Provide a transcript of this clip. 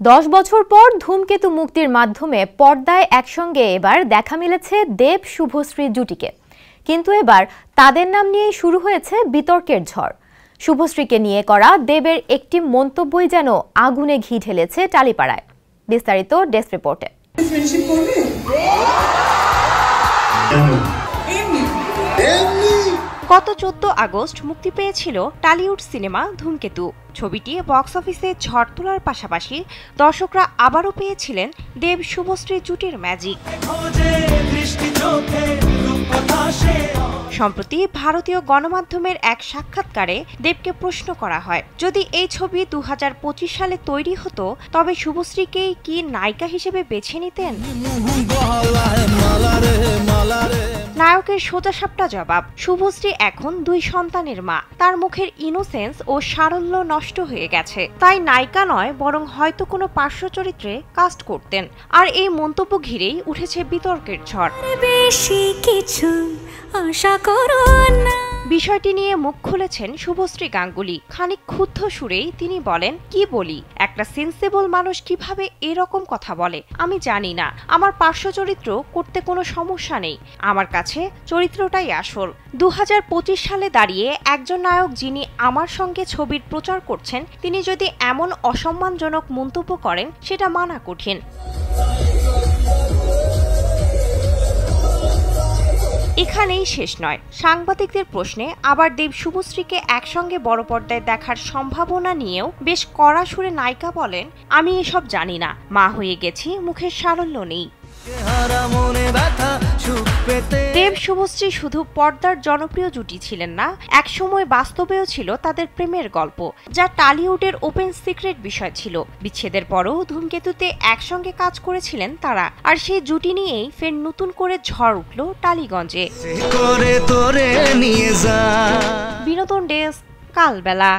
10 বছর পর ধূমকেতু মুক্তির মাধ্যমে পর্দায় একসঙ্গে এবার দেখা মিলেছে দেব শুভশ্রী জুটিকে। কিন্তু এবার তাদের নাম নিয়েই শুরু হয়েছে বিতর্কের ঝড়। শুভশ্রীকে নিয়ে করা দেবের একটি মন্তব্যই যেন আগুনে ঘি ঢেলেছে টালিপাড়ায়। বিস্তারিত ডেস্ক রিপোর্টে। গত 14 আগস্ট মুক্তি পেয়েছিল টলিউড সিনেমা ধূমকেতু। ছবিটি বক্স অফিসে ঝড় তোলার পাশাপাশি দর্শকরা আবারও পেয়েছিলেন দেব শুভশ্রী জুটির ম্যাজিক। সম্প্রতি ভারতীয় গণমাধ্যমের এক সাক্ষাৎকারে দেবকে প্রশ্ন করা হয়, যদি এই ছবি 2025 সালে তৈরি হতো তবে শুভশ্রীকেই কি নায়িকা হিসেবে বেছে নিতেন? নায়কের সোজাসাপটা জবাব, শুভশ্রী এখন 2 সন্তানের মা। তার মুখের ইনোসেন্স ও সারল্য নষ্ট হয়ে গেছে, তাই নায়িকা নয় বরং হয়তো কোনো পার্শ্ব চরিত্রে কাস্ট করতেন। আর এই মন্তব্য ঘিরেই উঠেছে বিতর্কের ঝড়। বিষয়টি নিয়ে মুখ খুলেছেন শুভশ্রী গাঙ্গুলি। খানিক ক্ষুব্ধ সুরেই তিনি বলেন, কি বলি, একটা সেন্সেবল মানুষ কিভাবে এরকম কথা বলে আমি জানি না। আমার পার্শ্ব চরিত্র করতে কোনো সমস্যা নেই, আমার কাছে চরিত্রটাই আসল। 2025 সালে দাঁড়িয়ে একজন নায়ক যিনি আমার সঙ্গে ছবির প্রচার করছেন, তিনি যদি এমন অসম্মানজনক মন্তব্য করেন সেটা মানা কঠিন। এখানেই শেষ নয়। সাংবাদিকদের প্রশ্নে আবার দেব শুভশ্রীকে একসঙ্গে বড় পর্দায় দেখার সম্ভাবনা নিয়েও বেশ কড়া সুরে নায়িকা বলেন, আমি এসব জানি না, মা হয়ে গেছি, মুখের সারল্য নেই। দেব শুভশ্রী শুধু পর্দার জনপ্রিয় জুটি ছিলেন না, একসময় বাস্তবেও ছিল তাদের প্রেমের গল্প, যা টলিউডের ওপেন সিক্রেট বিষয় ছিল। বিচ্ছেদের পরও ধূমকেতুতে একসঙ্গে কাজ করেছিলেন তারা, আর সেই জুটি নিয়েই ফের নতুন করে ঝড় উঠল টালিগঞ্জে। বিনোদন ডেস্ক, কালবেলা।